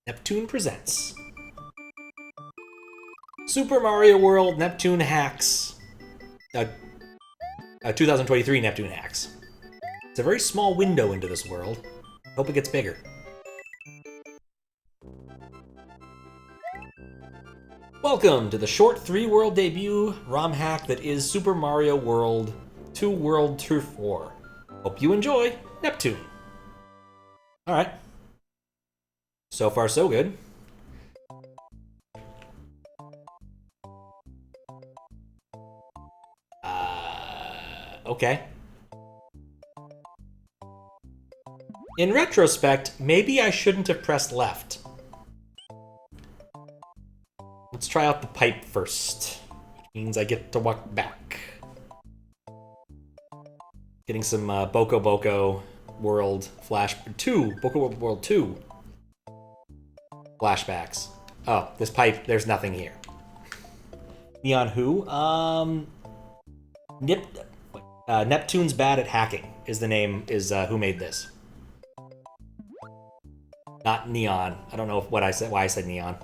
Neptune presents Super Mario World Neptune Hacks. 2023 Neptune Hacks. It's a very small window into this world. Hope it gets bigger. Welcome to the short 3-world debut ROM hack that is Super Mario World 2 World Tour 4. Hope you enjoy Neptune. Alright. So far, so good. Okay. In retrospect, maybe I shouldn't have pressed left. Let's try out the pipe first, which means I get to walk back. Getting some Boko Boko World Flash 2, Boko World 2 flashbacks. Oh, this pipe, there's nothing here. Neon who? Neptunes-bad-at-hacking is the name, is who made this. Not Neon. I don't know what I said, why I said Neon.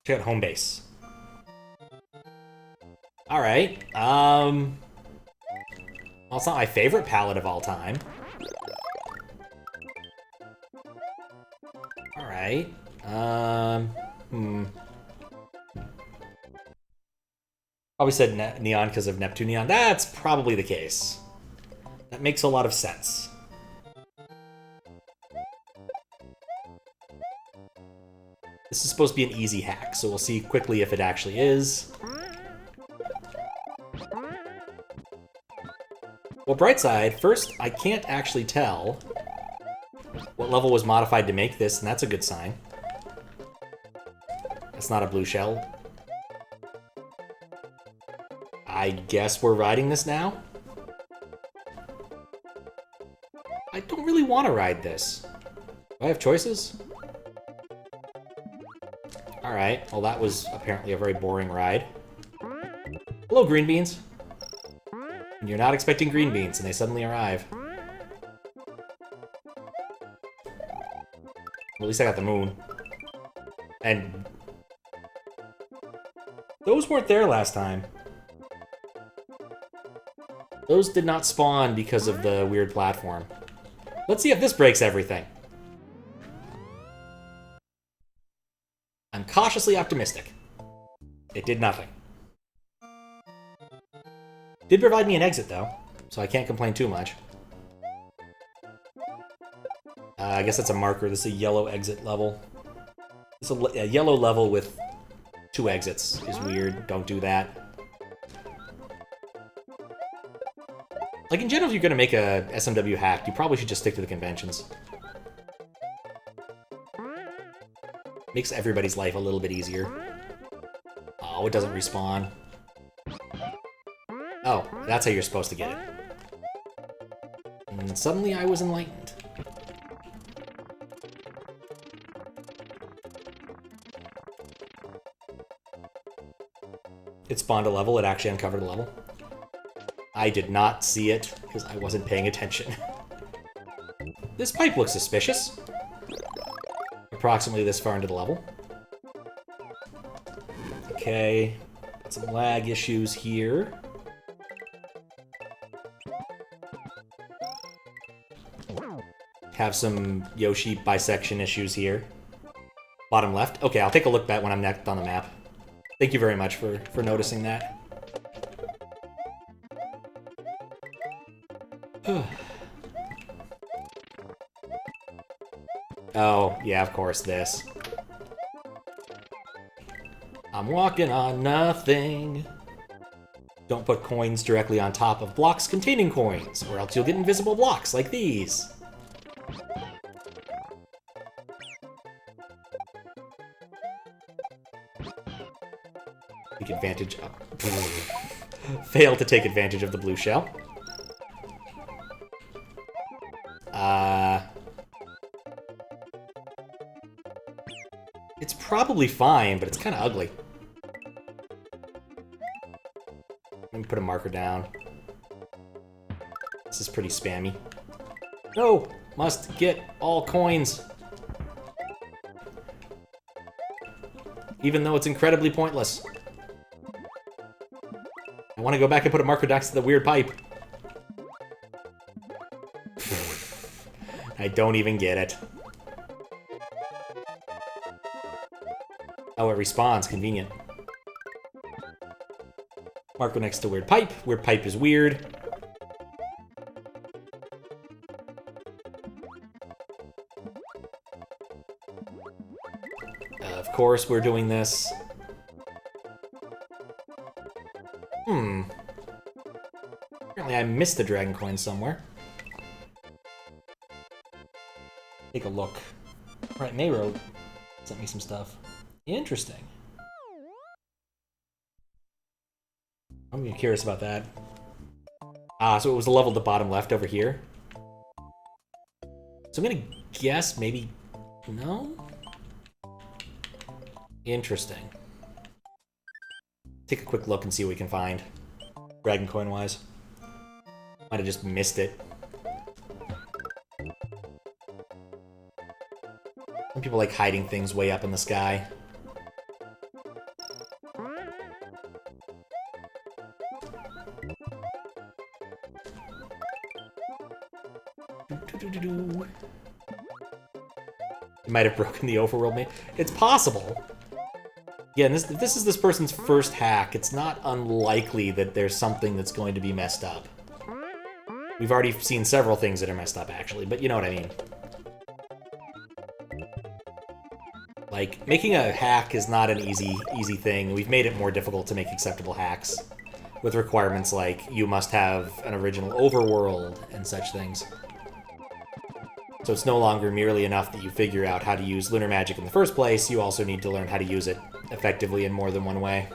Check out home base. Alright, well, it's not my favorite palette of all time. Alright, Probably said Neon because of Neptune Neon. That's probably the case. That makes a lot of sense. This is supposed to be an easy hack, so we'll see quickly if it actually is. Well, bright side, first, I can't actually tell what level was modified to make this, and that's a good sign. That's not a blue shell. I guess we're riding this now? I don't really want to ride this. Do I have choices? Alright, well that was apparently a very boring ride. Hello, green beans. And you're not expecting green beans, and they suddenly arrive. Well, at least I got the moon. And those weren't there last time. Those did not spawn because of the weird platform. Let's see if this breaks everything. I'm cautiously optimistic. It did nothing. Did provide me an exit, though, so I can't complain too much. I guess that's a marker. This is a yellow exit level. This is a yellow level with 2 exits is weird. Don't do that. Like, in general, if you're gonna make a SMW hack, you probably should just stick to the conventions. Makes everybody's life a little bit easier. Oh, it doesn't respawn. Oh, that's how you're supposed to get it. And suddenly I was enlightened. It spawned a level, it actually uncovered a level. I did not see it, because I wasn't paying attention. This pipe looks suspicious. Approximately this far into the level. Okay, got some lag issues here. Have some Yoshi bisection issues here. Bottom left. Okay, I'll take a look back when I'm next on the map. Thank you very much for noticing that. Oh, yeah, of course, this. I'm walking on nothing. Don't put coins directly on top of blocks containing coins, or else you'll get invisible blocks like these. Take advantage of... Fail to take advantage of the blue shell. It's probably fine, but it's kind of ugly. Let me put a marker down. This is pretty spammy. No! Must get all coins. even though it's incredibly pointless. I want to go back and put a marker next to the weird pipe. I don't even get it. Oh, it respawns. Convenient. Marker next to weird pipe. Weird pipe is weird. Of course we're doing this. Apparently I missed the dragon coin somewhere. Take a look. Right, Mayro sent me some stuff. Interesting. I'm curious about that. Ah, so it was the level at the bottom left over here. So I'm gonna guess maybe... No? Interesting. Take a quick look and see what we can find. Dragon coin-wise. Might have just missed it. Some people like hiding things way up in the sky. It might have broken the overworld mate. It's possible. Yeah, and this is this person's first hack. It's not unlikely that there's something that's going to be messed up. We've already seen several things that are messed up, actually, but you know what I mean. Like, making a hack is not an easy thing. We've made it more difficult to make acceptable hacks, with requirements like you must have an original overworld and such things. So it's no longer merely enough that you figure out how to use Lunar Magic in the first place, you also need to learn how to use it effectively in more than one way.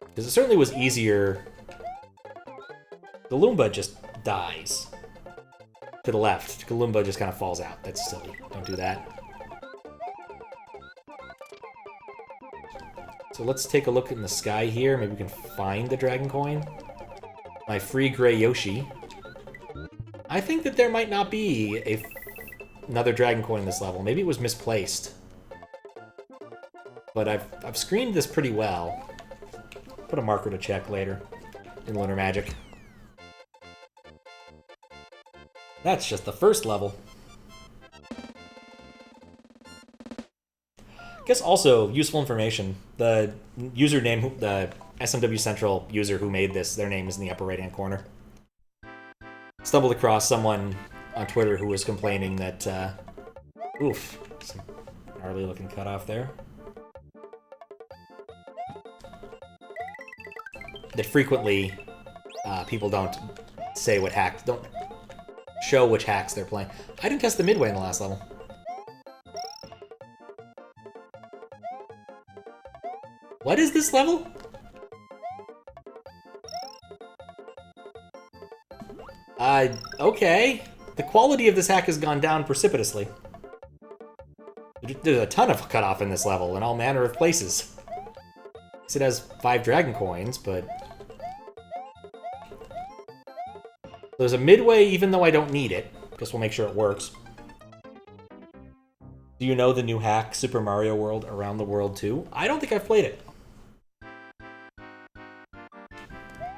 Because it certainly was easier... The Loomba just dies. To the left. The Loomba just kind of falls out. That's silly. Don't do that. So let's take a look in the sky here. Maybe we can find the dragon coin. My free gray Yoshi. I think that there might not be another dragon coin in this level. Maybe it was misplaced. But I've screened this pretty well. Put a marker to check later in Lunar Magic. That's just the first level. I guess also, useful information. The username, the SMW Central user who made this, their name is in the upper right-hand corner. Stumbled across someone on Twitter who was complaining that, oof, some gnarly looking cutoff there. That frequently people don't say what hacks, don't show which hacks they're playing. I didn't test the midway in the last level. What is this level? Okay. The quality of this hack has gone down precipitously. There's a ton of cutoff in this level in all manner of places. It has 5 dragon coins, but... There's a midway even though I don't need it. Guess we'll make sure it works. Do you know the new hack, Super Mario World Around the World 2? I don't think I've played it.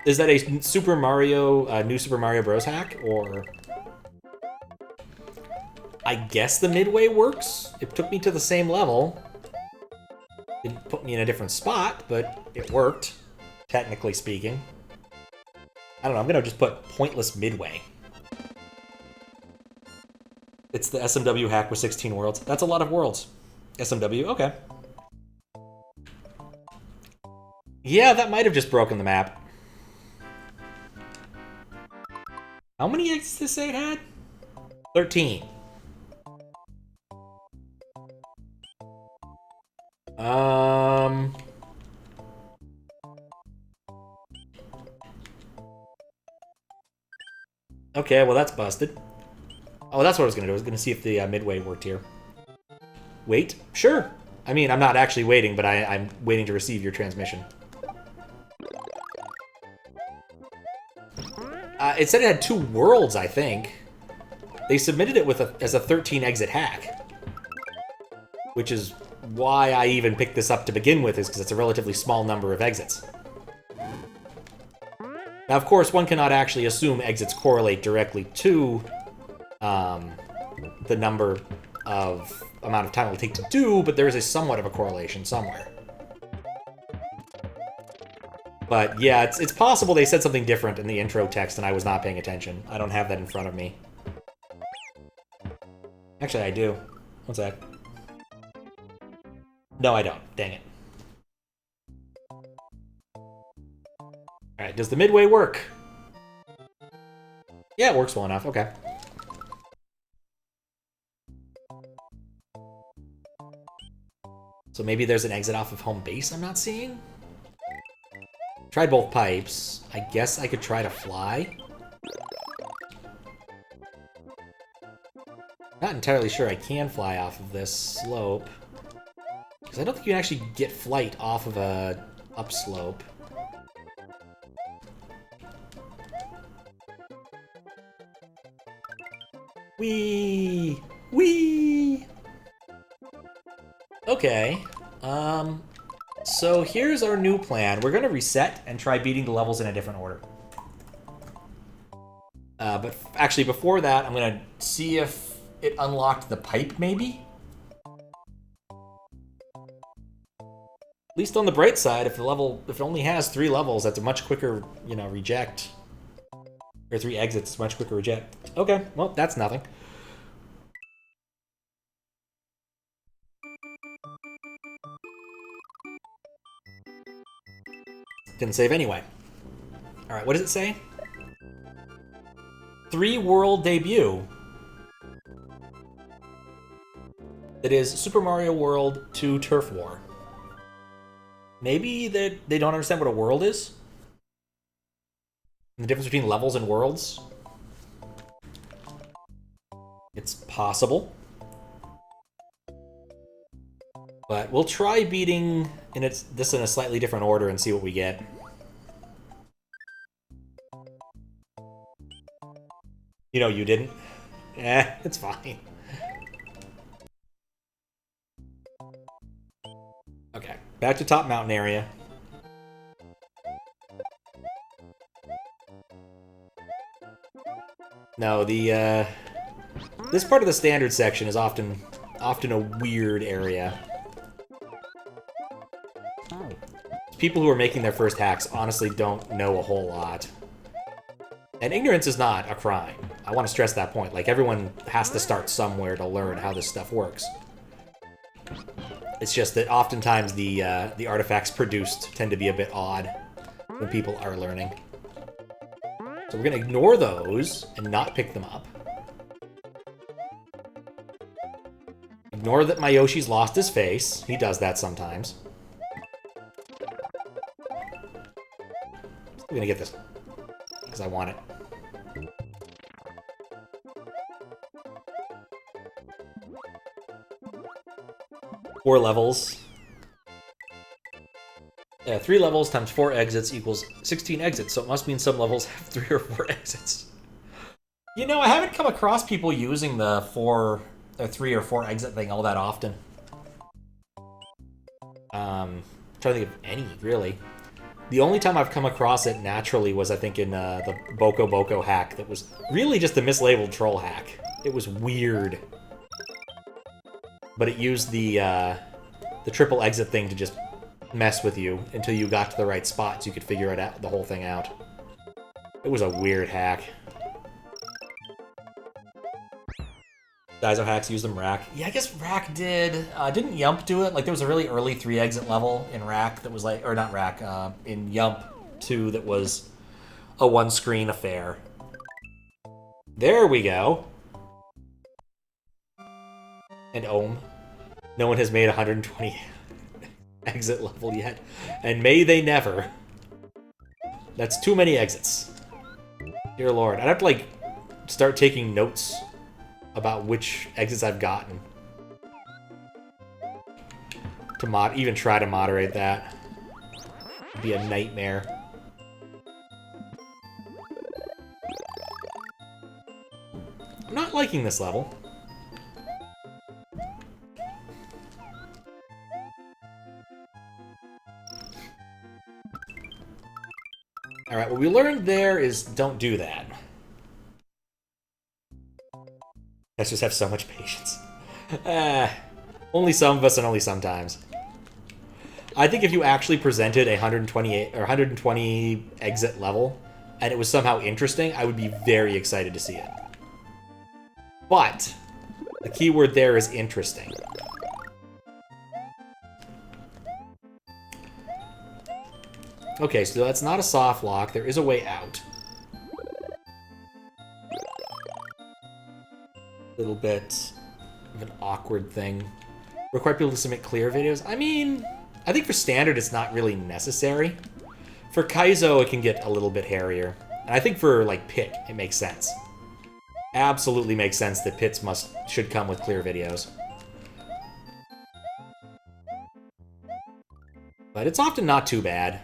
Is that a Super Mario, new Super Mario Bros. Hack, or... I guess the midway works. It took me to the same level. Didn't put me in a different spot, but it worked, technically speaking. I don't know, I'm gonna just put pointless midway. It's the SMW hack with 16 worlds. That's a lot of worlds. SMW, okay. Yeah, that might have just broken the map. How many eggs did this say it had? 13. Okay, well that's busted. Oh, that's what I was gonna do. I was gonna see if the midway worked here. Wait? Sure. I mean, I'm not actually waiting, but I'm waiting to receive your transmission. It said it had 2 worlds, I think. They submitted it with as a 13 exit hack. Which is why I even picked this up to begin with, is because it's a relatively small number of exits. Now, of course, one cannot actually assume exits correlate directly to the number of amount of time it'll take to do, but there is a somewhat of a correlation somewhere. But yeah, it's possible they said something different in the intro text and I was not paying attention. I don't have that in front of me. Actually, I do. One sec. No, I don't. Dang it. Alright, does the midway work? Yeah, it works well enough. Okay. So maybe there's an exit off of home base I'm not seeing? Tried both pipes. I guess I could try to fly. Not entirely sure I can fly off of this slope. Because I don't think you can actually get flight off of a upslope. Whee! Whee! Okay. So here's our new plan. We're gonna reset and try beating the levels in a different order. But actually before that, I'm gonna see if it unlocked the pipe, maybe? At least on the bright side, if it only has 3 levels, that's a much quicker, you know, reject. Or 3 exits, much quicker reject. Okay, well, that's nothing. Didn't save anyway. Alright, what does it say? 3 world debut. That is Super Mario World 2 Turf War. Maybe they don't understand what a world is? And the difference between levels and worlds? It's possible. But we'll try beating this in a slightly different order and see what we get. You know, you didn't. It's fine. Okay, back to top mountain area. No, this part of the standard section is often a weird area. People who are making their first hacks honestly don't know a whole lot. And ignorance is not a crime. I want to stress that point. Like, everyone has to start somewhere to learn how this stuff works. It's just that oftentimes the artifacts produced tend to be a bit odd when people are learning. So we're going to ignore those and not pick them up. Ignore that my Yoshi's lost his face. He does that sometimes. I'm gonna get this because I want it. Four levels. Yeah, 3 levels times 4 exits equals 16 exits, so it must mean some levels have 3 or 4 exits. You know, I haven't come across people using the 3 or 4 exit thing all that often. Trying to think of any, really. The only time I've come across it naturally was, I think, in the Boko Boko hack that was really just a mislabeled troll hack. It was weird. But it used the triple exit thing to just mess with you until you got to the right spot so you could figure it out, the whole thing out. It was a weird hack. Daiso hacks use them Rack. Yeah, I guess Rack did. Didn't Yump do it? Like, there was a really early 3 exit level in Rack that was like, or not Rack, in Yump 2 that was a 1-screen affair. There we go. And Ohm. No one has made 120 exit level yet. And may they never. That's too many exits. Dear Lord. I'd have to, like, start taking notes about which exits I've gotten. To even try to moderate that. It'd be a nightmare. I'm not liking this level. Alright, what we learned there is don't do that. Let's just have so much patience. Only some of us and only sometimes. I think if you actually presented a 128 or 120 exit level and it was somehow interesting, I would be very excited to see it. But the key word there is interesting. Okay, so that's not a soft lock. There is a way out. A little bit of an awkward thing. Require people to submit clear videos. I mean, I think for standard it's not really necessary. For Kaizo it can get a little bit hairier. And I think for like Pit it makes sense. Absolutely makes sense that Pits should come with clear videos. But it's often not too bad.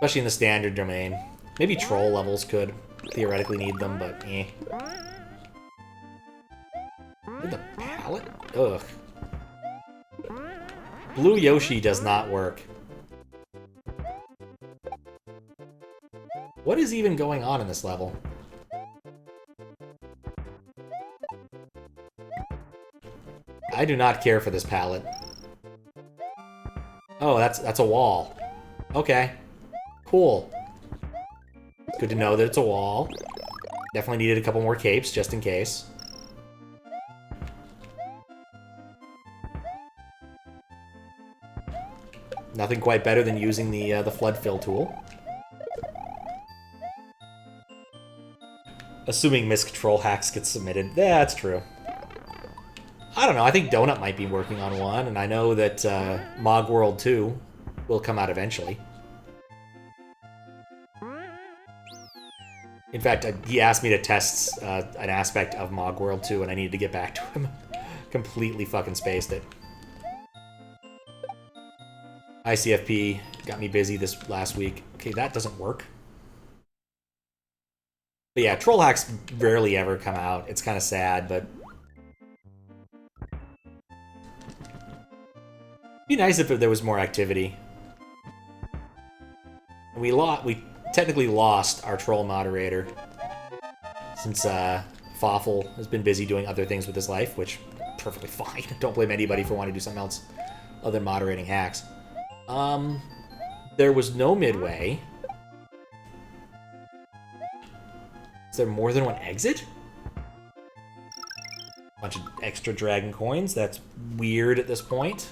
Especially in the standard domain. Maybe troll levels could theoretically need them, but eh. The palette? Ugh. Blue Yoshi does not work. What is even going on in this level? I do not care for this palette. Oh, that's a wall. Okay. Cool. Good to know that it's a wall. Definitely needed a couple more capes, just in case. Nothing quite better than using the flood fill tool. Assuming miscontrol hacks get submitted. Yeah, that's true. I don't know, I think Donut might be working on one, and I know that Mogworld 2 will come out eventually. In fact, he asked me to test an aspect of Mogworld 2, and I needed to get back to him. Completely fucking spaced it. ICFP got me busy this last week. Okay, that doesn't work. But yeah, troll hacks rarely ever come out. It's kind of sad, but... It'd be nice if there was more activity. And we technically lost our troll moderator. Since Fawful has been busy doing other things with his life, which, perfectly fine. Don't blame anybody for wanting to do something else other than moderating hacks. There was no midway. Is there more than one exit? Bunch of extra dragon coins. That's weird at this point.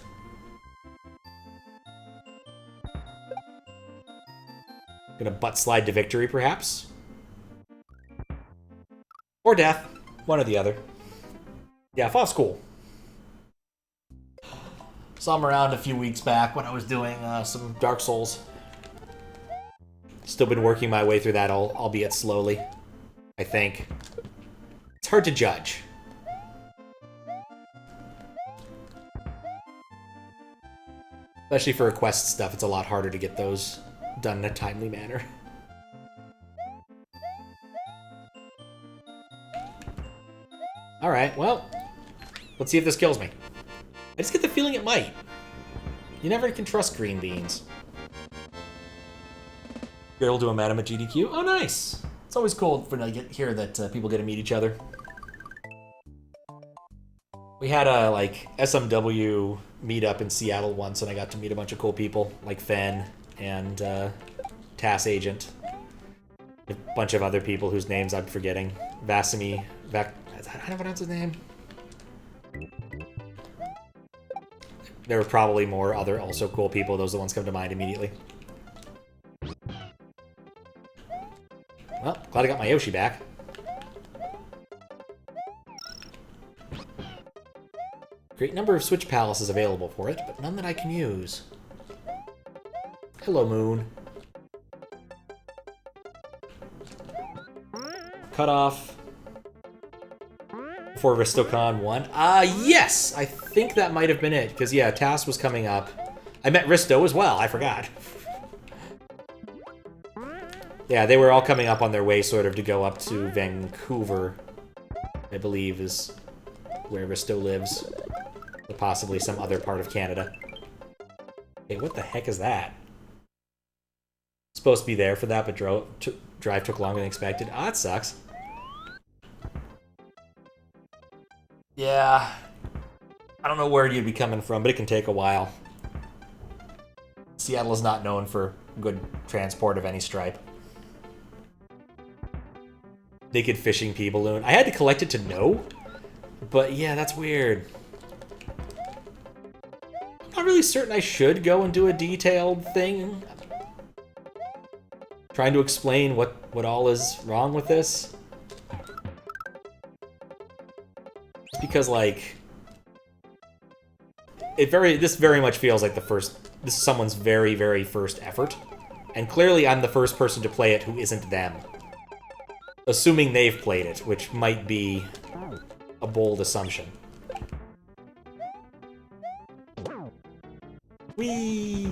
Gonna butt slide to victory, perhaps? Or death. One or the other. Yeah, Faw's cool. Saw him around a few weeks back when I was doing some Dark Souls. Still been working my way through that, albeit slowly. I think. It's hard to judge. Especially for quest stuff, it's a lot harder to get those done in a timely manner. Alright, well, let's see if this kills me. I just get the feeling it might. You never can trust green beans. You're able to do a madam at GDQ? Oh, nice! It's always cool when I hear that people get to meet each other. We had a, like, SMW meetup in Seattle once, and I got to meet a bunch of cool people, like Fen and TAS Agent. A bunch of other people whose names I'm forgetting. Vasimy... How do I pronounce his name? There were probably more other also cool people. Those are the ones come to mind immediately. Well, glad I got my Yoshi back. Great number of Switch Palaces available for it, but none that I can use. Hello, Moon. Cut off. For Ristocon 1. Yes! I think that might have been it, because, yeah, TAS was coming up. I met Risto as well, I forgot. Yeah, they were all coming up on their way, sort of, to go up to Vancouver, I believe, is where Risto lives. Or possibly some other part of Canada. Okay, what the heck is that? Supposed to be there for that, but drive took longer than expected. Ah, that sucks. Yeah. I don't know where you'd be coming from, but it can take a while. Seattle is not known for good transport of any stripe. Naked fishing pea balloon. I had to collect it to know, but yeah, that's weird. I'm not really certain I should go and do a detailed thing. Trying to explain what all is wrong with this. Just because, like, this very much feels like this is someone's very, very first effort. And clearly I'm the first person to play it who isn't them. Assuming they've played it, which might be a bold assumption. Whee!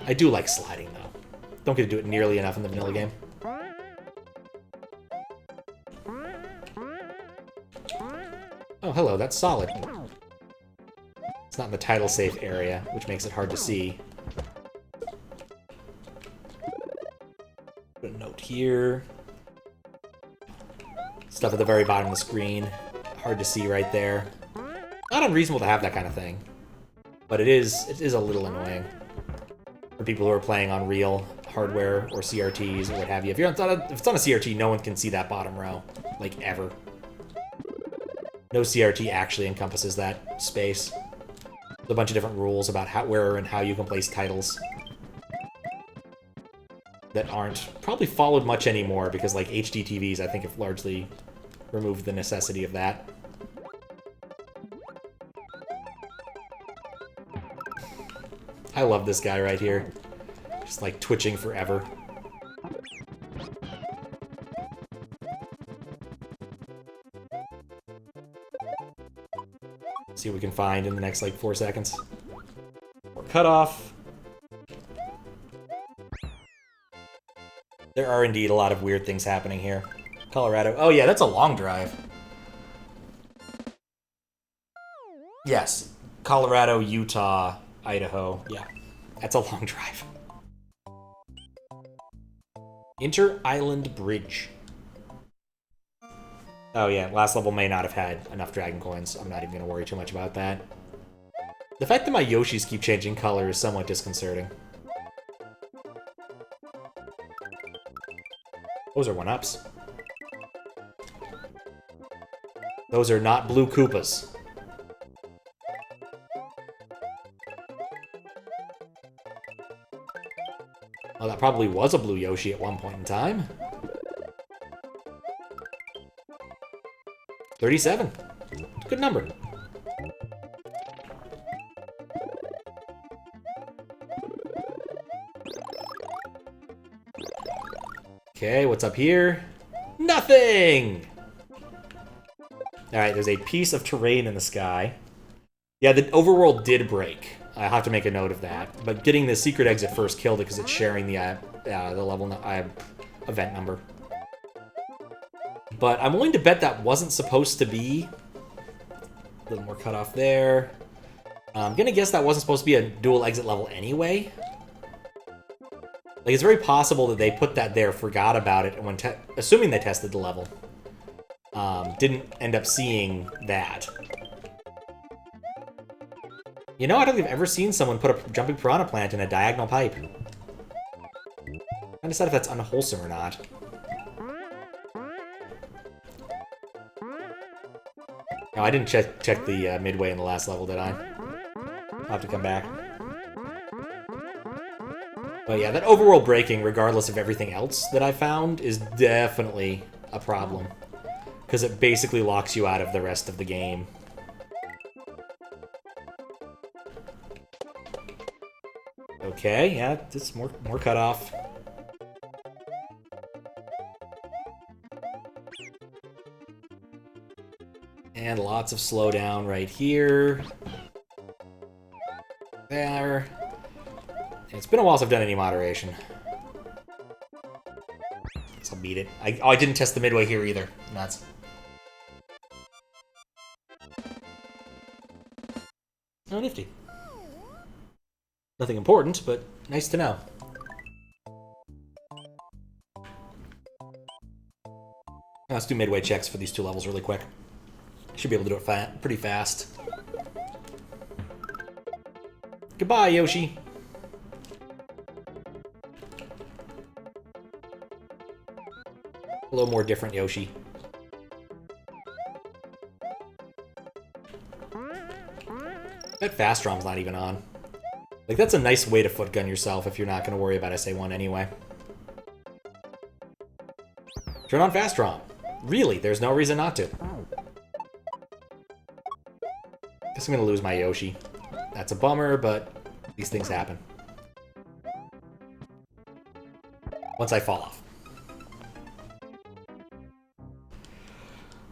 I do like sliding, though. Don't get to do it nearly enough in the vanilla game. Oh, hello, that's solid. It's not in the title safe area, which makes it hard to see. Put a note here. Stuff at the very bottom of the screen. Hard to see right there. Not unreasonable to have that kind of thing. But it is a little annoying. For people who are playing on real hardware or CRTs or what have you. If it's on a CRT, no one can see that bottom row. Like, ever. No CRT actually encompasses that space. There's a bunch of different rules about where and how you can place titles that aren't probably followed much anymore because, like, HD TVs, I think, have largely removed the necessity of that. I love this guy right here. Just, like, twitching forever. See what we can find in the next, like, 4 seconds. More cutoff. There are indeed a lot of weird things happening here. Colorado. Oh yeah, that's a long drive. Yes. Colorado, Utah, Idaho. Yeah. That's a long drive. Inter-Island Bridge. Oh yeah, last level may not have had enough dragon coins. I'm not even going to worry too much about that. The fact that my Yoshis keep changing color is somewhat disconcerting. Those are 1-ups. Those are not blue Koopas. Well, that probably was a blue Yoshi at one point in time. 37. Good number. Okay, what's up here? Nothing! Alright, there's a piece of terrain in the sky. Yeah, the overworld did break. I have to make a note of that. But getting the secret exit first killed it because it's sharing the level event number. But I'm willing to bet that wasn't supposed to be. A little more cutoff there. I'm gonna guess that wasn't supposed to be a dual exit level anyway. Like, it's very possible that they put that there, forgot about it, and when assuming they tested the level, didn't end up seeing that. You know, I don't think I've ever seen someone put a jumping piranha plant in a diagonal pipe. I'm trying to decide if that's unwholesome or not. No, I didn't check the midway in the last level, did I? I'll have to come back. But yeah, that overworld breaking, regardless of everything else that I found, is definitely a problem. Because it basically locks you out of the rest of the game. Okay, yeah, it's more cutoff. And lots of slowdown right here. There. It's been a while since I've done any moderation. Guess I'll beat it. I didn't test the midway here either. Nuts. Oh, nifty. Nothing important, but nice to know. Let's do midway checks for these 2 levels really quick. Should be able to do it pretty fast. Goodbye, Yoshi. A little more different Yoshi. That fast ROM's not even on. Like, that's a nice way to foot gun yourself if you're not going to worry about SA1 anyway. Turn on fast ROM. Really, there's no reason not to. Guess I'm going to lose my Yoshi. That's a bummer, but these things happen. Once I fall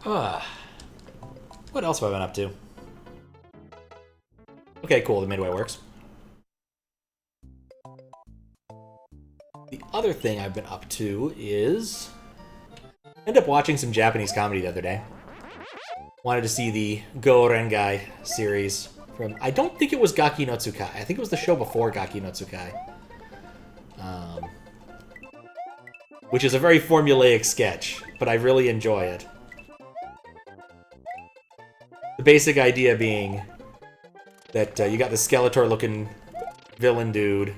off. What else have I been up to? Okay, cool, the midway works. The other thing I've been up to is... I ended up watching some Japanese comedy the other day. Wanted to see the Go Rengai series from... I don't think it was Gaki no Tsukai. I think it was the show before Gaki no Tsukai. Which is a very formulaic sketch, but I really enjoy it. The basic idea being that you got this Skeletor-looking villain dude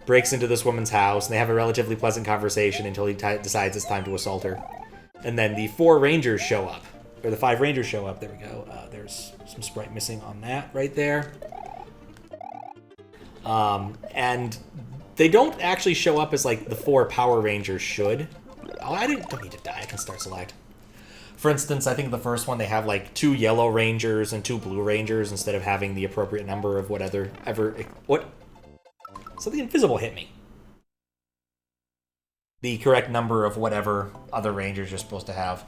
breaks into this woman's house, and they have a relatively pleasant conversation until he decides it's time to assault her. And then the 4 Rangers show up. Or the 5 Rangers show up. There we go. There's some sprite missing on that right there. And they don't actually show up as, like, the 4 Power Rangers should. Oh, don't need to die. I can start select. For instance, I think the first one they have, like, 2 Yellow Rangers and 2 Blue Rangers instead of having the appropriate number of whatever... What? Something invisible hit me. The correct number of whatever other Rangers you're supposed to have.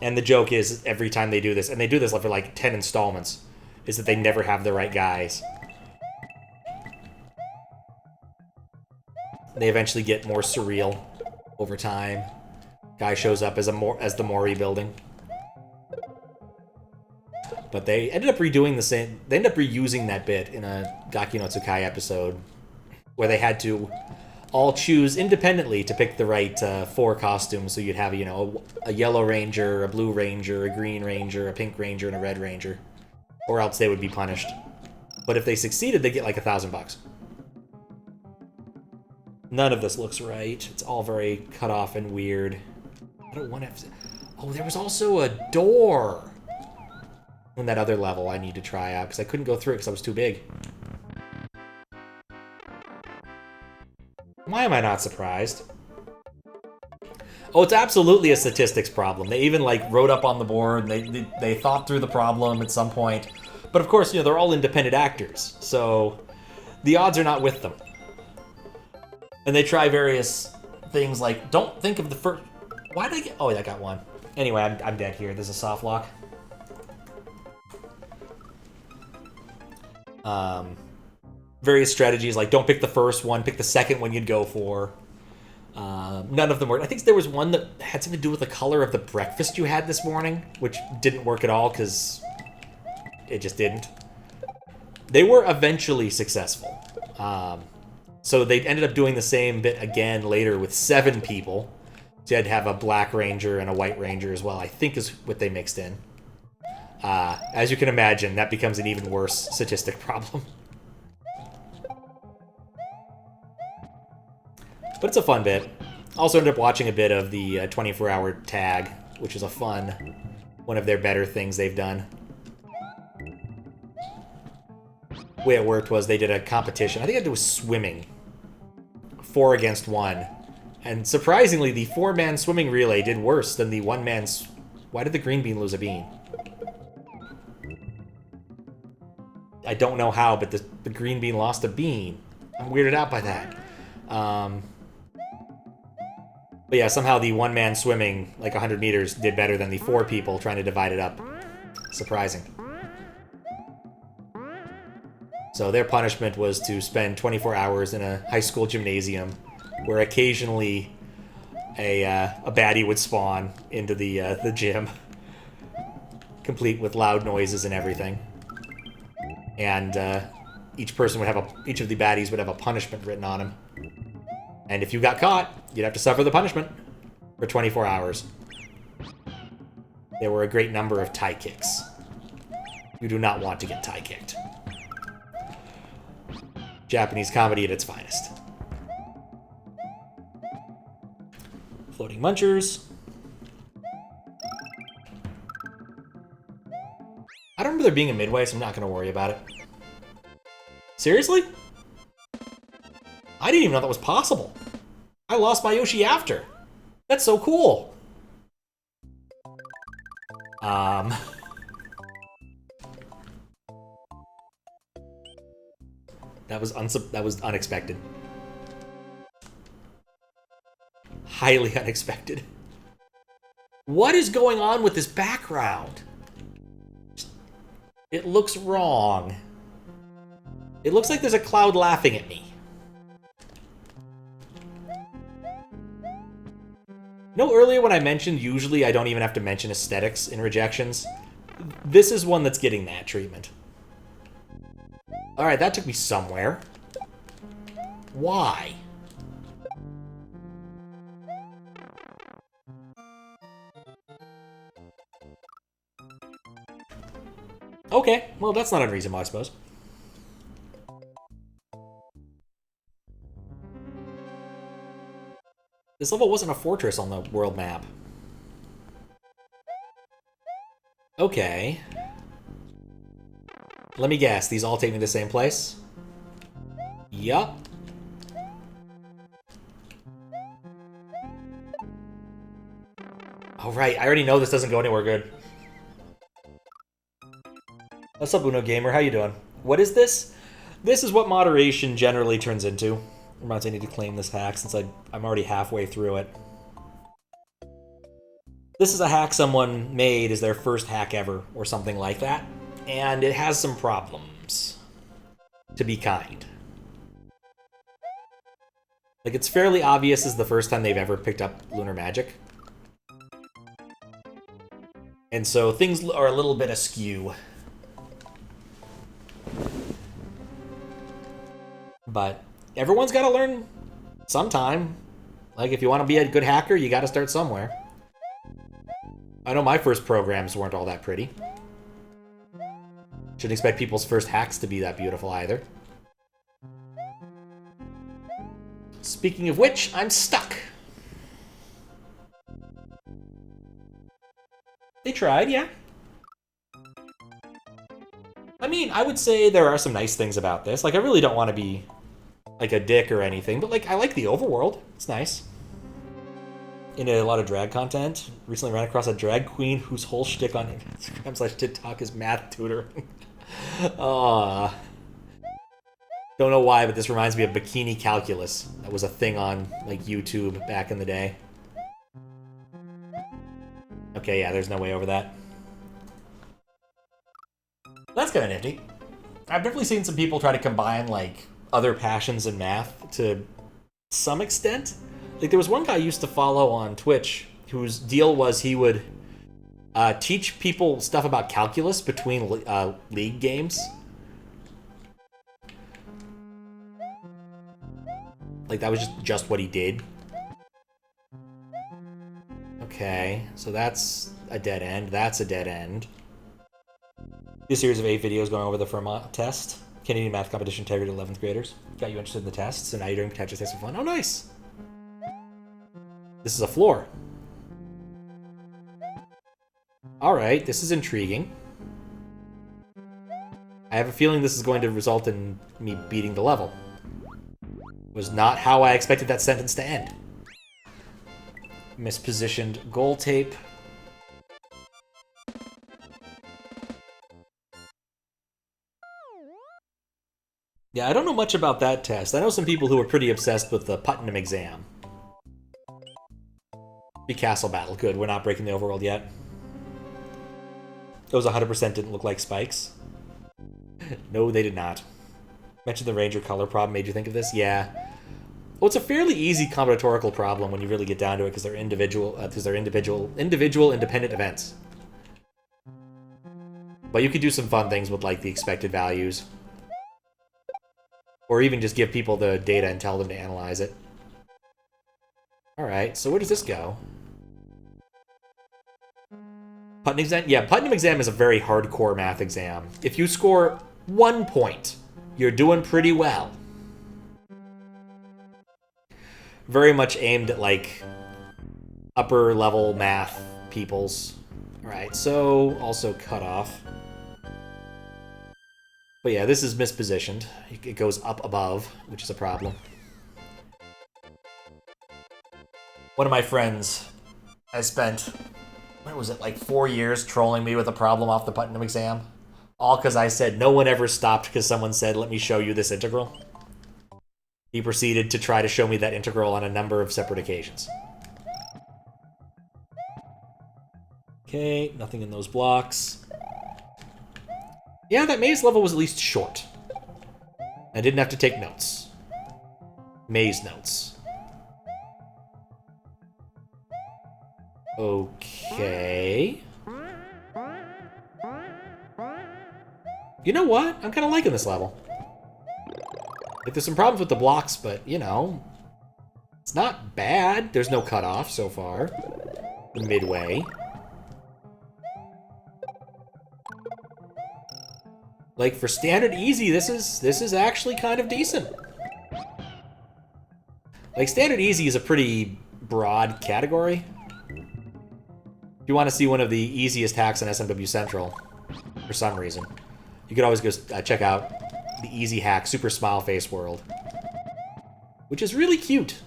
And the joke is, every time they do this, and they do this for like 10 installments, is that they never have the right guys. They eventually get more surreal over time. Guy shows up as the Mori building. But they ended up redoing the same... They ended up reusing that bit in a Gaki no Tsukai episode, where they had to all choose independently to pick the right 4 costumes. So you'd have, you know, a Yellow Ranger, a Blue Ranger, a Green Ranger, a Pink Ranger, and a Red Ranger. Or else they would be punished. But if they succeeded, they'd get like $1,000. None of this looks right. It's all very cut off and weird. I don't want to... Oh, there was also a door in that other level I need to try out, because I couldn't go through it because I was too big. Why am I not surprised? Oh, it's absolutely a statistics problem. They even, like, wrote up on the board, and they thought through the problem at some point. But, of course, you know, they're all independent actors, so the odds are not with them. And they try various things like, don't think of the first... Why did I get... Oh, I got one. Anyway, I'm dead here. There's a soft lock. Various strategies like don't pick the first one, pick the second one you'd go for. None of them worked. I think there was one that had something to do with the color of the breakfast you had this morning, which didn't work at all because it just didn't. They were eventually successful. So they ended up doing the same bit again later with 7 people. So you had to have a Black Ranger and a White Ranger as well, I think is what they mixed in. As you can imagine, that becomes an even worse statistic problem. But it's a fun bit. Also ended up watching a bit of the 24-hour tag, which is a fun, one of their better things they've done. The way it worked was they did a competition. I think it had to do with swimming. 4 against 1. And surprisingly, the 4-man swimming relay did worse than the 1-man... Why did the green bean lose a bean? I don't know how, but the green bean lost a bean. I'm weirded out by that. But yeah, somehow the 1-man swimming, like 100 meters, did better than the 4 people trying to divide it up. Surprising. So their punishment was to spend 24 hours in a high school gymnasium, where occasionally a baddie would spawn into the gym, complete with loud noises and everything. And each of the baddies would have a punishment written on him. And if you got caught, you'd have to suffer the punishment. for 24 hours. There were a great number of tie kicks. You do not want to get tie kicked. Japanese comedy at its finest. Floating munchers. I don't remember there being a midway, so I'm not going to worry about it. Seriously? I didn't even know that was possible. I lost my Yoshi after. That's so cool. That was unexpected. Highly unexpected. What is going on with this background? It looks wrong. It looks like there's a cloud laughing at me. No, earlier when I mentioned usually I don't even have to mention aesthetics in rejections. This is one that's getting that treatment. Alright, that took me somewhere. Why? Okay, well that's not unreasonable, I suppose. This level wasn't a fortress on the world map. Okay. Let me guess, these all take me to the same place? Yup. Oh right, I already know this doesn't go anywhere good. What's up, Uno Gamer? How you doing? What is this? This is what moderation generally turns into. Reminds me I need to claim this hack since I'm already halfway through it. This is a hack someone made as their first hack ever, or something like that. And it has some problems. To be kind. Like, it's fairly obvious this is the first time they've ever picked up Lunar Magic. And so things are a little bit askew. But everyone's got to learn sometime. Like, if you want to be a good hacker, you got to start somewhere. I know my first programs weren't all that pretty. Shouldn't expect people's first hacks to be that beautiful either. Speaking of which, I'm stuck. They tried, yeah. I mean, I would say there are some nice things about this. Like, I really don't want to be, like, a dick or anything, but, like, I like the overworld. It's nice. Into a lot of drag content. Recently ran across a drag queen whose whole shtick on Instagram/TikTok is math tutor. Don't know why, but this reminds me of bikini calculus. That was a thing on, like, YouTube back in the day. Okay, yeah, there's no way over that. That's kind of nifty. I've definitely seen some people try to combine, like, other passions in math to some extent. Like, there was one guy I used to follow on Twitch whose deal was he would teach people stuff about calculus between League games. Like, that was just what he did. Okay, so that's a dead end. That's a dead end. This series of 8 videos going over the Fermat test. Canadian math competition targeted 11th graders. Got you interested in the test, so now you're doing Tetris tests for fun. Oh, nice! This is a floor. Alright, this is intriguing. I have a feeling this is going to result in me beating the level. Was not how I expected that sentence to end. Mispositioned goal tape. Yeah, I don't know much about that test. I know some people who are pretty obsessed with the Putnam exam. Be castle battle. Good, we're not breaking the overworld yet. Those 100% didn't look like spikes. No, they did not. Mentioned the Ranger color problem made you think of this? Yeah. Well, it's a fairly easy combinatorical problem when you really get down to it because they're individual, independent events. But you could do some fun things with, like, the expected values. Or even just give people the data and tell them to analyze it. Alright, so where does this go? Putnam exam? Yeah, Putnam exam is a very hardcore math exam. If you score 1 point, you're doing pretty well. Very much aimed at, like, upper level math peoples. Alright, so also cut off. But yeah, this is mispositioned. It goes up above, which is a problem. One of my friends has spent, what was it, like 4 years trolling me with a problem off the Putnam exam? All because I said no one ever stopped because someone said, let me show you this integral. He proceeded to try to show me that integral on a number of separate occasions. Okay, nothing in those blocks. Yeah, that maze level was at least short. I didn't have to take notes. Maze notes. Okay. You know what? I'm kind of liking this level. Like, there's some problems with the blocks, but, you know, it's not bad. There's no cutoff so far. Midway. Like, for standard easy, this is actually kind of decent. Like, standard easy is a pretty broad category. If you want to see one of the easiest hacks on SMW Central, for some reason, you could always go check out the easy hack Super Smile Face World, which is really cute.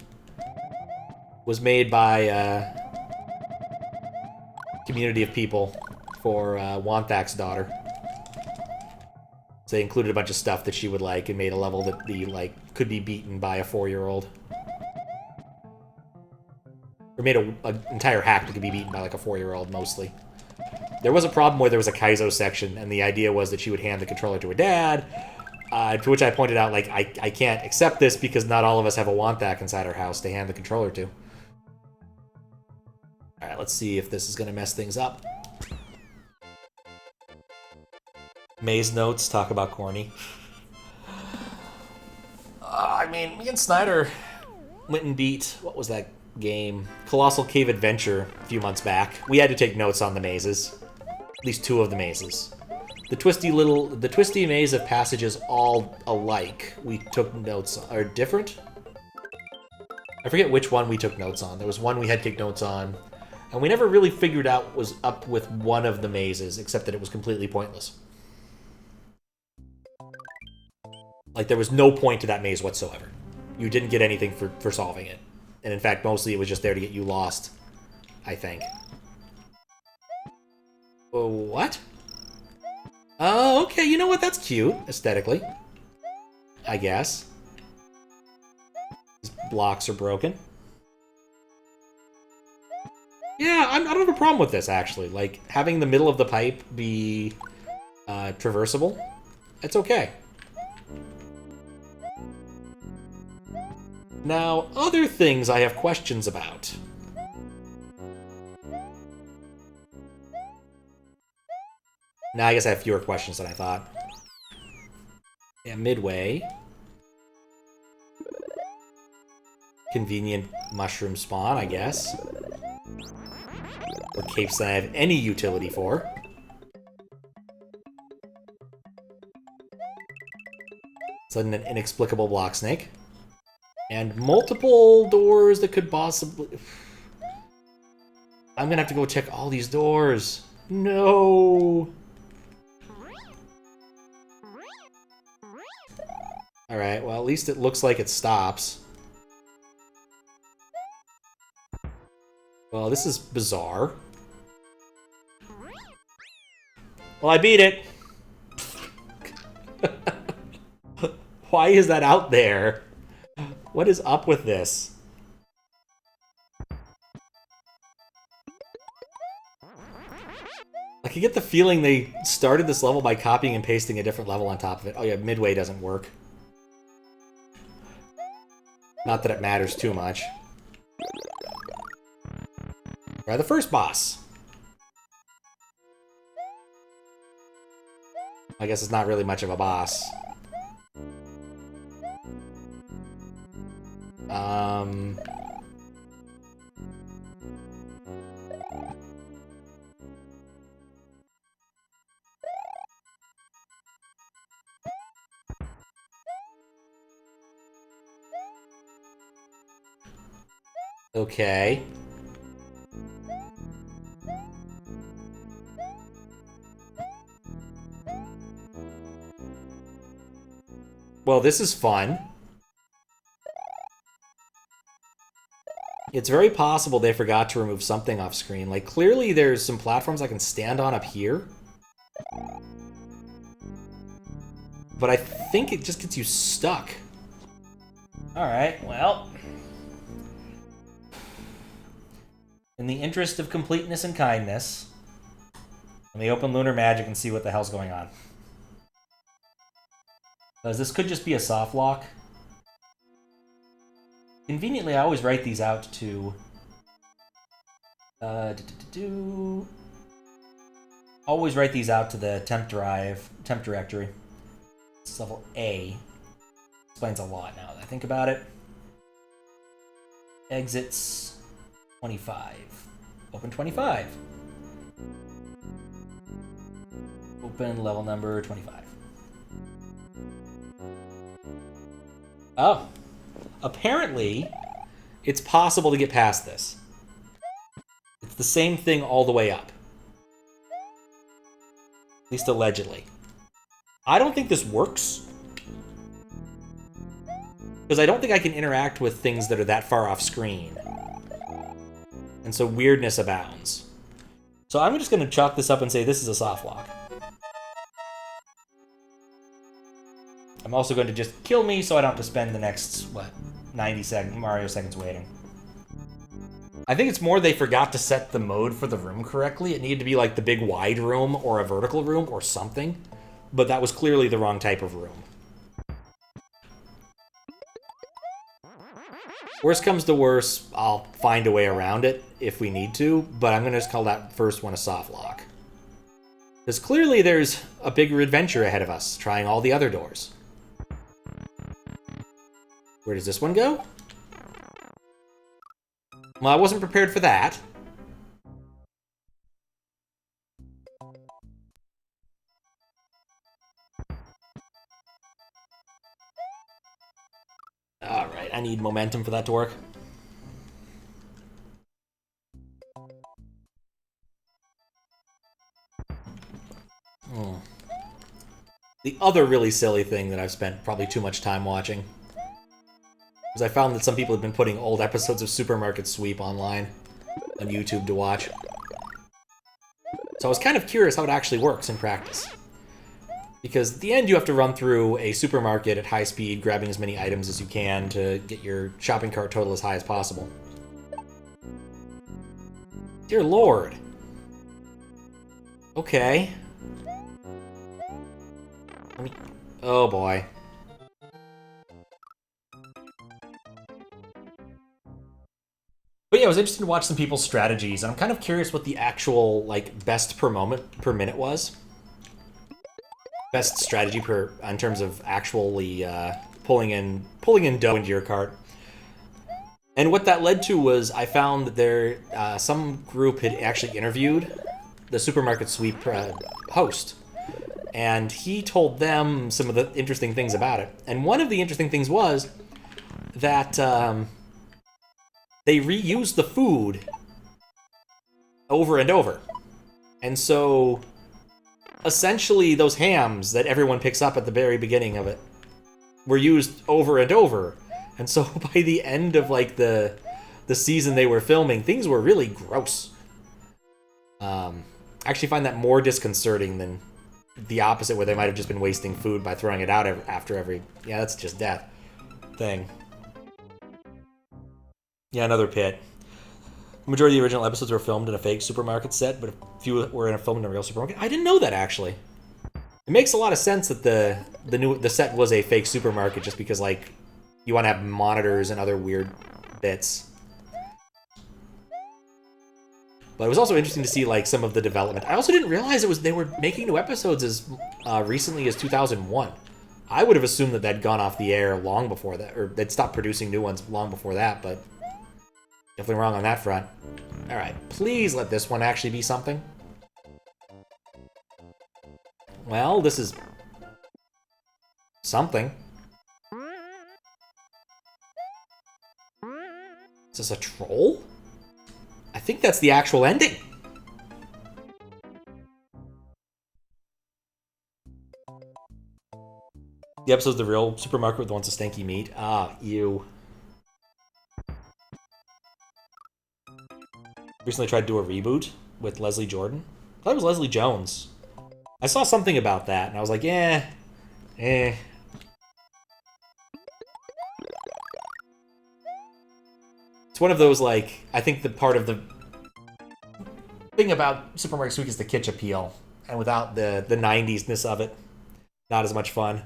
Was made by a community of people for Wanthak's daughter. So they included a bunch of stuff that she would like and made a level that could be beaten by a 4-year-old. Or made an entire hack that could be beaten by like a 4-year-old mostly. There was a problem where there was a Kaizo section, and the idea was that she would hand the controller to her dad, to which I pointed out, like, I can't accept this because not all of us have a Wanthak inside our house to hand the controller to. Alright, let's see if this is going to mess things up. Maze notes talk about corny. I mean, me and Snyder went and beat, what was that game? Colossal Cave Adventure a few months back. We had to take notes on the mazes. At least 2 of the mazes. The twisty maze of passages all alike, we took notes on. Are different? I forget which one we took notes on. There was one we had to take notes on, and we never really figured out what was up with one of the mazes, except that it was completely pointless. Like, there was no point to that maze whatsoever. You didn't get anything for solving it. And in fact, mostly it was just there to get you lost, I think. What? Oh, okay, you know what? That's cute, aesthetically. I guess. These blocks are broken. Yeah, I don't have a problem with this, actually. Like, having the middle of the pipe be traversable, it's okay. Now, other things I have questions about. Now, I guess I have fewer questions than I thought. Yeah, midway. Convenient mushroom spawn, I guess. Or capes that I have any utility for. Sudden and inexplicable block snake. And multiple doors that could possibly... I'm gonna have to go check all these doors. No! Alright, well, at least it looks like it stops. Well, this is bizarre. Well, I beat it! Why is that out there? What is up with this? I can get the feeling they started this level by copying and pasting a different level on top of it. Oh yeah, midway doesn't work. Not that it matters too much. Try the first boss. I guess it's not really much of a boss. Okay. Well, this is fun. It's very possible they forgot to remove something off screen. Like, clearly there's some platforms I can stand on up here. But I think it just gets you stuck. Alright, well. In the interest of completeness and kindness, let me open Lunar Magic and see what the hell's going on. Because this could just be a soft lock. Conveniently, I always write these out to... Always write these out to the temp directory. It's level A. Explains a lot now that I think about it. Exits 25. Open 25. Open level number 25. Oh. Apparently, it's possible to get past this. It's the same thing all the way up. At least allegedly. I don't think this works. Because I don't think I can interact with things that are that far off screen. And so weirdness abounds. So I'm just going to chalk this up and say this is a soft lock. I'm also going to just kill me so I don't have to spend the next, what, 90 Mario seconds waiting. I think it's more they forgot to set the mode for the room correctly. It needed to be like the big wide room or a vertical room or something. But that was clearly the wrong type of room. Worst comes to worst, I'll find a way around it if we need to, but I'm going to just call that first one a soft lock. Because clearly there's a bigger adventure ahead of us, trying all the other doors. Where does this one go? Well, I wasn't prepared for that. Alright, I need momentum for that to work. The other really silly thing that I've spent probably too much time watching is I found that some people have been putting old episodes of Supermarket Sweep online on YouTube to watch. So I was kind of curious how it actually works in practice. Because at the end you have to run through a supermarket at high speed, grabbing as many items as you can to get your shopping cart total as high as possible. Dear Lord. Okay. Oh boy. But yeah, it was interesting to watch some people's strategies, and I'm kind of curious what the actual, like, best per minute was. Best strategy in terms of actually pulling in dough into your cart. And what that led to was I found that some group had actually interviewed the Supermarket Sweep host. And he told them some of the interesting things about it. And one of the interesting things was that they reused the food over and over. And so, essentially, those hams that everyone picks up at the very beginning of it were used over and over. And so, by the end of, like, the season they were filming, things were really gross. I actually find that more disconcerting than the opposite, where they might have just been wasting food by throwing it out after every... Yeah, that's just death thing. Yeah, another pit. The majority of the original episodes were filmed in a fake supermarket set, but a few were filmed in a real supermarket. I didn't know that, actually. It makes a lot of sense that the set was a fake supermarket, just because, like, you want to have monitors and other weird bits. But it was also interesting to see, like, some of the development. I also didn't realize they were making new episodes as recently as 2001. I would have assumed that they'd gone off the air long before that, or they'd stopped producing new ones long before that, but definitely wrong on that front. Alright, please let this one actually be something. Well, this is something. Is this a troll? I think that's the actual ending. The episode's the real supermarket with the ones with stanky meat. Ah, ew. Recently tried to do a reboot with Leslie Jordan. I thought it was Leslie Jones. I saw something about that, and I was like, eh. It's one of those, like, I think the part of the thing about Supermarket Sweep is the kitsch appeal, and without the 90s-ness of it, not as much fun.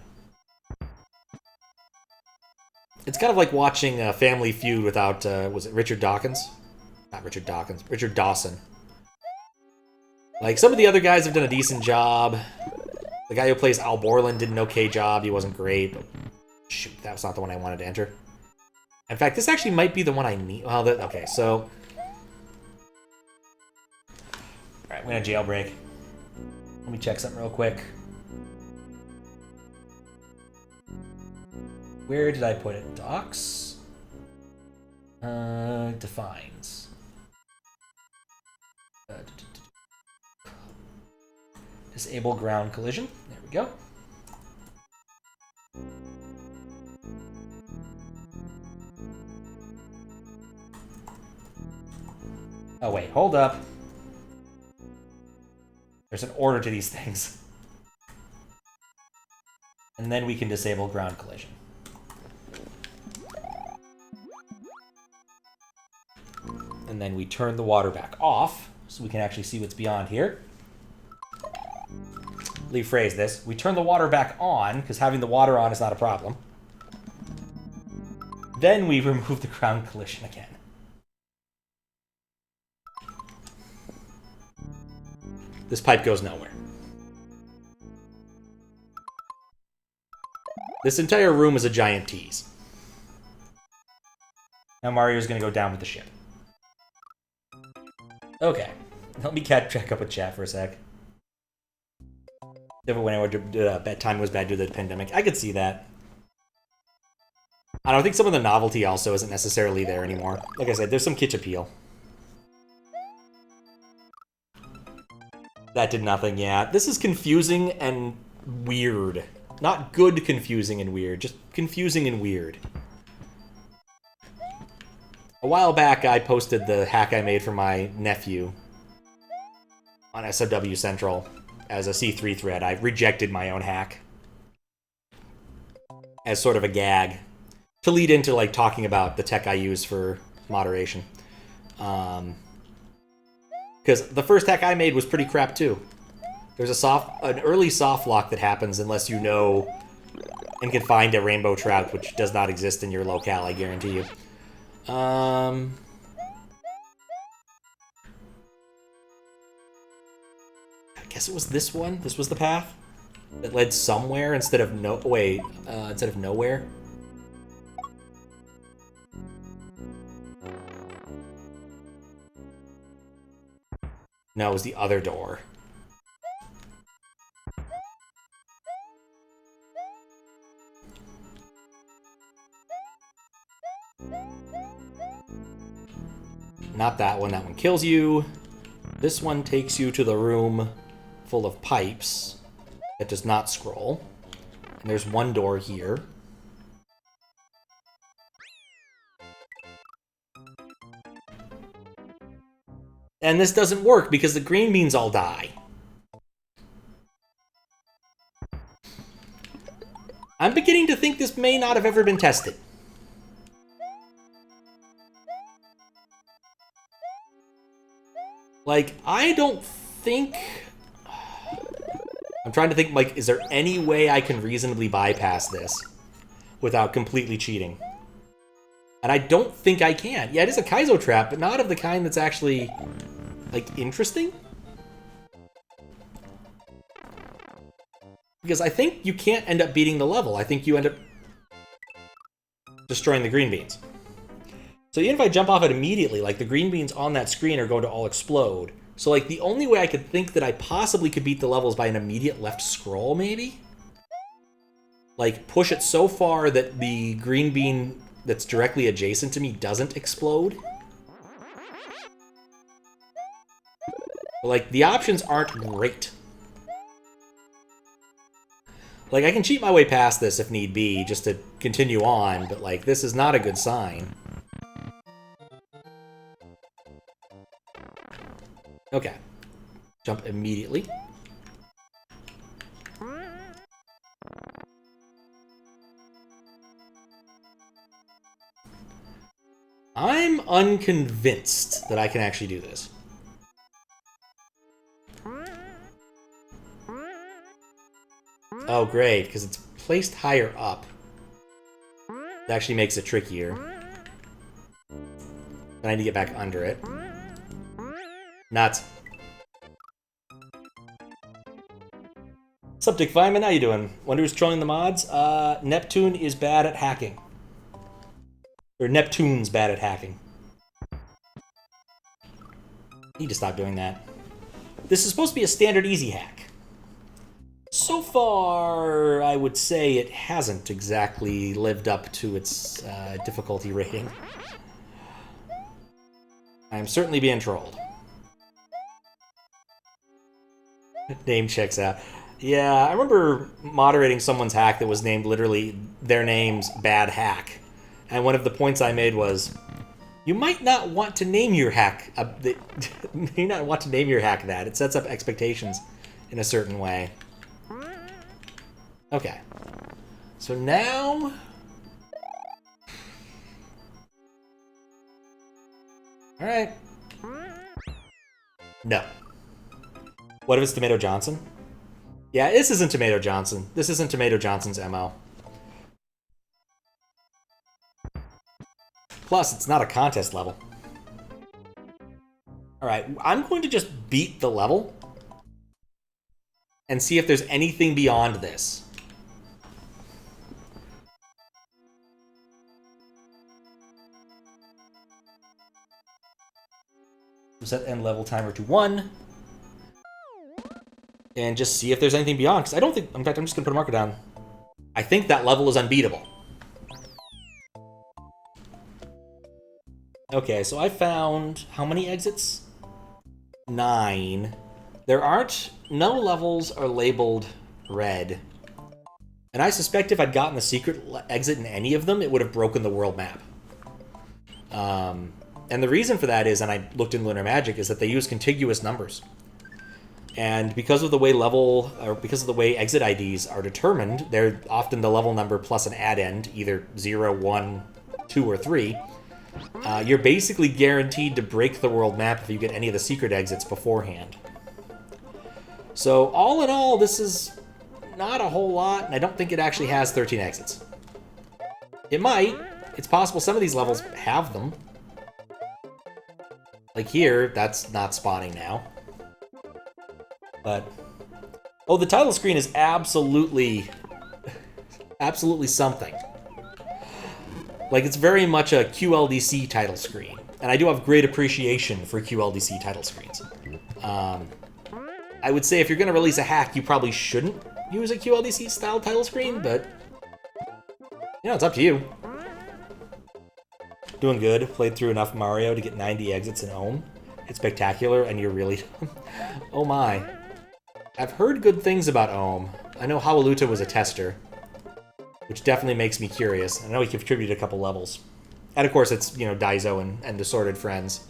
It's kind of like watching Family Feud without, was it Richard Dawkins? Not Richard Dawkins, Richard Dawson. Like, some of the other guys have done a decent job. The guy who plays Al Borland did an okay job. He wasn't great, but shoot, that was not the one I wanted to enter. In fact, this actually might be the one I need. Well, okay, so... Alright, we're gonna jailbreak. Let me check something real quick. Where did I put it? Docs? Defines. Disable ground collision. There we go. Oh wait, hold up. There's an order to these things. And then we can disable ground collision. And then we turn the water back off, so we can actually see what's beyond here. Rephrase this. We turn the water back on, because having the water on is not a problem. Then we remove the ground collision again. This pipe goes nowhere. This entire room is a giant tease. Now Mario's gonna go down with the ship. Okay. Let me check up with chat for a sec. Never went anywhere. Bedtime was bad due to the pandemic. I could see that. I don't think some of the novelty also isn't necessarily there anymore. Like I said, there's some kitsch appeal. That did nothing, yeah. This is confusing and weird. Not good confusing and weird, just confusing and weird. A while back, I posted the hack I made for my nephew on SMW Central as a C3 thread. I rejected my own hack as sort of a gag to lead into like talking about the tech I use for moderation. Because the first hack I made was pretty crap too. There's an early soft lock that happens unless you know and can find a rainbow trout, which does not exist in your locale, I guarantee you. I guess it was this one. This was the path that led somewhere instead of instead of nowhere. No, it was the other door. Not that one. That one kills you. This one takes you to the room full of pipes that does not scroll. And there's one door here. And this doesn't work because the green beans all die. I'm beginning to think this may not have ever been tested. Like, I don't think... I'm trying to think, like, is there any way I can reasonably bypass this without completely cheating? And I don't think I can. Yeah, it is a Kaizo trap, but not of the kind that's actually, like, interesting. Because I think you can't end up beating the level. I think you end up destroying the green beans. So even if I jump off it immediately, like, the green beans on that screen are going to all explode. So, like, the only way I could think that I possibly could beat the level is by an immediate left scroll, maybe? Like, push it so far that the green bean that's directly adjacent to me doesn't explode. But, like, the options aren't great. Like, I can cheat my way past this if need be, just to continue on, but, like, this is not a good sign. Okay. Jump immediately. I'm unconvinced that I can actually do this. Oh, great, because it's placed higher up. It actually makes it trickier. Then I need to get back under it. Nuts. What's up, Dick Feynman? How you doing? Wonder who's trolling the mods? Neptune is bad at hacking. Or neptunes-bad-at-hacking. Need to stop doing that. This is supposed to be a standard easy hack. So far, I would say it hasn't exactly lived up to its difficulty rating. I'm certainly being trolled. Name checks out. Yeah, I remember moderating someone's hack that was named literally their name's bad hack. And one of the points I made was, you might not want to name your hack. You not want to name your hack that. It sets up expectations in a certain way. Okay. So now... Alright. No. What if it's Tomato Johnson? Yeah, this isn't Tomato Johnson. This isn't Tomato Johnson's MO. Plus, it's not a contest level. Alright, I'm going to just beat the level and see if there's anything beyond this. Set end level timer to 1. And just see if there's anything beyond, because I don't think... In fact, I'm just going to put a marker down. I think that level is unbeatable. Okay, so I found... How many exits? 9. There aren't... No levels are labeled red. And I suspect if I'd gotten the secret exit in any of them, it would have broken the world map. And the reason for that is, and I looked in Lunar Magic, is that they use contiguous numbers. And because of the way because of the way exit IDs are determined, they're often the level number plus an add-end, either 0, 1, 2, or 3. You're basically guaranteed to break the world map if you get any of the secret exits beforehand. So all in all, this is not a whole lot, and I don't think it actually has 13 exits. It might. It's possible some of these levels have them. Like here, that's not spawning now. But, oh, the title screen is absolutely something. Like, it's very much a QLDC title screen. And I do have great appreciation for QLDC title screens. I would say if you're going to release a hack, you probably shouldn't use a QLDC style title screen, but, you know, it's up to you. Doing good. Played through enough Mario to get 90 exits in Ohm. It's spectacular, and you're really... Oh my. I've heard good things about Ohm. I know Hawaluta was a tester, which definitely makes me curious. I know he contributed a couple levels. And of course it's, you know, Daizo and Assorted Friends.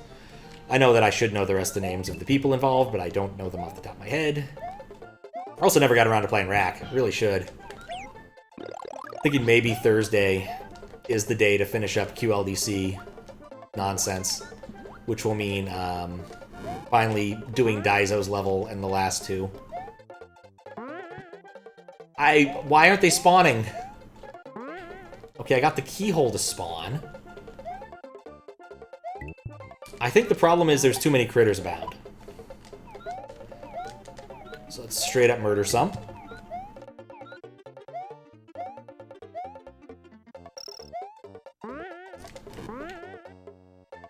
I know that I should know the rest of the names of the people involved, but I don't know them off the top of my head. I also never got around to playing Rack. I really should. Thinking maybe Thursday is the day to finish up QLDC nonsense, which will mean finally doing Daizo's level and the last two. Why aren't they spawning? Okay, I got the keyhole to spawn. I think the problem is there's too many critters abound. So let's straight up murder some.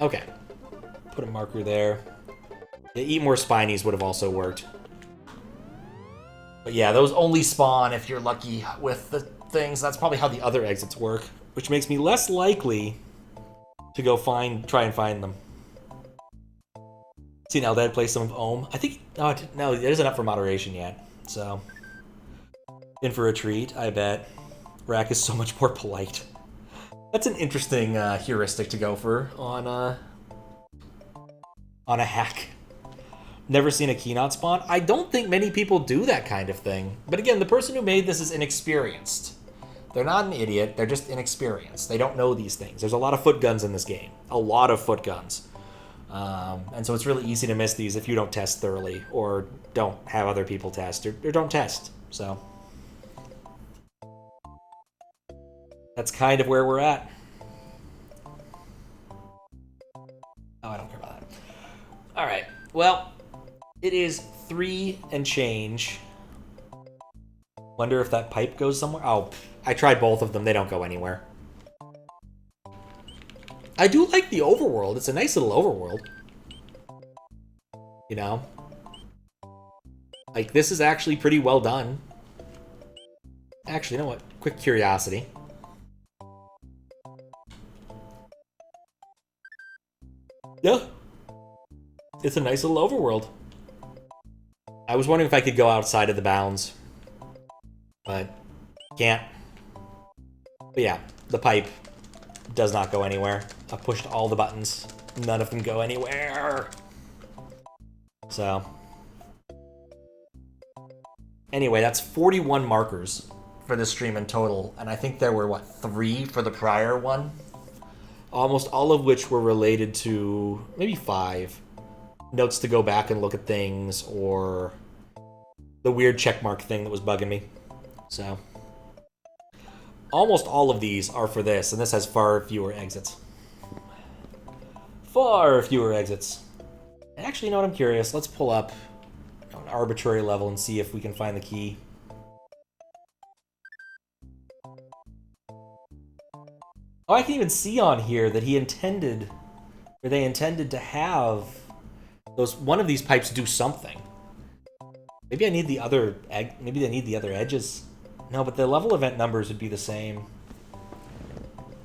Okay. Put a marker there. Yeah, eat more spinies would have also worked. But yeah, those only spawn if you're lucky with the things. That's probably how the other exits work. which makes me less likely to go try and find them. See, now that plays some of Ohm. I think, no, it isn't up for moderation yet, so. In for a treat, I bet. Rack is so much more polite. That's an interesting heuristic to go for on a hack. Never seen a Keynote spawn? I don't think many people do that kind of thing. But again, the person who made this is inexperienced. They're not an idiot, they're just inexperienced. They don't know these things. There's a lot of foot guns in this game. A lot of foot guns. And so it's really easy to miss these if you don't test thoroughly, or don't have other people test, or don't test. So that's kind of where we're at. Oh, I don't care about that. Alright, well, it is 3 and change. Wonder if that pipe goes somewhere? Oh, I tried both of them. They don't go anywhere. I do like the overworld. It's a nice little overworld. You know? Like, this is actually pretty well done. Actually, you know what? Quick curiosity. Yeah. It's a nice little overworld. I was wondering if I could go outside of the bounds. But can't. But yeah, the pipe does not go anywhere. I pushed all the buttons. None of them go anywhere. So. Anyway, that's 41 markers for this stream in total. And I think there were, what, 3 for the prior one? Almost all of which were related to, maybe 5. Notes to go back and look at things, or the weird checkmark thing that was bugging me. So. Almost all of these are for this, and this has far fewer exits. Far fewer exits. Actually, you know what, I'm curious. Let's pull up an arbitrary level and see if we can find the key. Oh, I can even see on here that he intended, or they intended to have one of these pipes do something. Maybe I need the other maybe they need the other edges. No, but the level event numbers would be the same.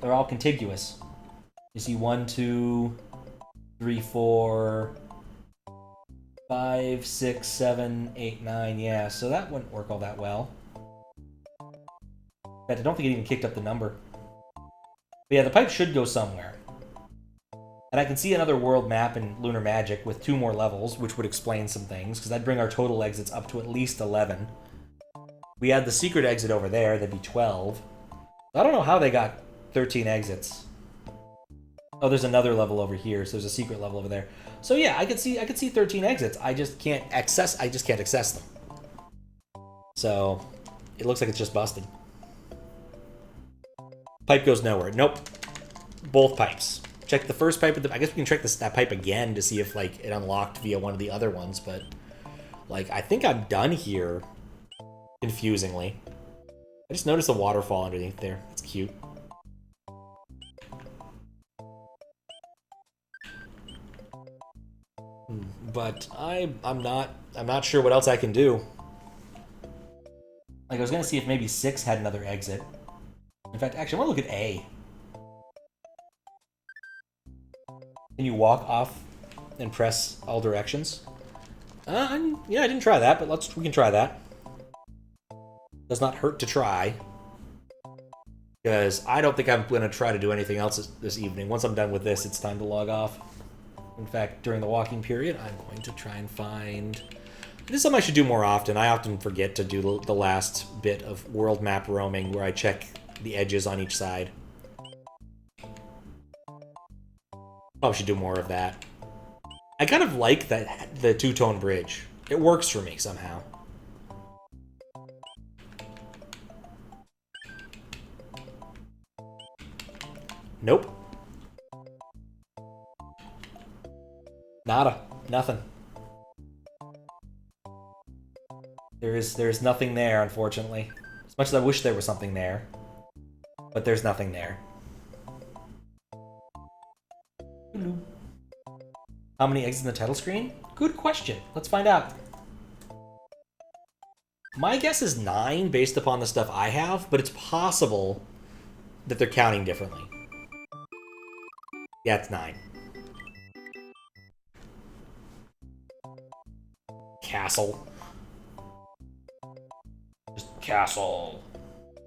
They're all contiguous. You see 1, 2, 3, 4, 5, 6, 7, 8, 9. Yeah, so that wouldn't work all that well. In fact, I don't think it even kicked up the number. But yeah, the pipe should go somewhere. And I can see another world map in Lunar Magic with 2 more levels, which would explain some things, because that'd bring our total exits up to at least 11. We had the secret exit over there, that'd be 12. I don't know how they got 13 exits. Oh, there's another level over here, so there's a secret level over there. So yeah, I could see 13 exits. I just can't access them. So it looks like it's just busted. Pipe goes nowhere. Nope. Both pipes. Check the first pipe. I guess we can check that pipe again to see if like it unlocked via one of the other ones, but like I think I'm done here. Confusingly. I just noticed a waterfall underneath there. That's cute. But I'm not sure what else I can do. Like I was gonna see if maybe 6 had another exit. In fact, actually, I want to look at A. Can you walk off and press all directions? Yeah, I didn't try that, but we can try that. Does not hurt to try. Because I don't think I'm going to try to do anything else this evening. Once I'm done with this, it's time to log off. In fact, during the walking period, I'm going to try and find... This is something I should do more often. I often forget to do the last bit of world map roaming where I check the edges on each side. Probably should do more of that. I kind of like the two-tone bridge. It works for me somehow. Nope. Nada. Nothing. There's nothing there, unfortunately. As much as I wish there was something there. But there's nothing there. How many exits in the title screen? Good question. Let's find out. My guess is 9 based upon the stuff I have, but it's possible that they're counting differently. Yeah, it's 9. Castle. Just castle.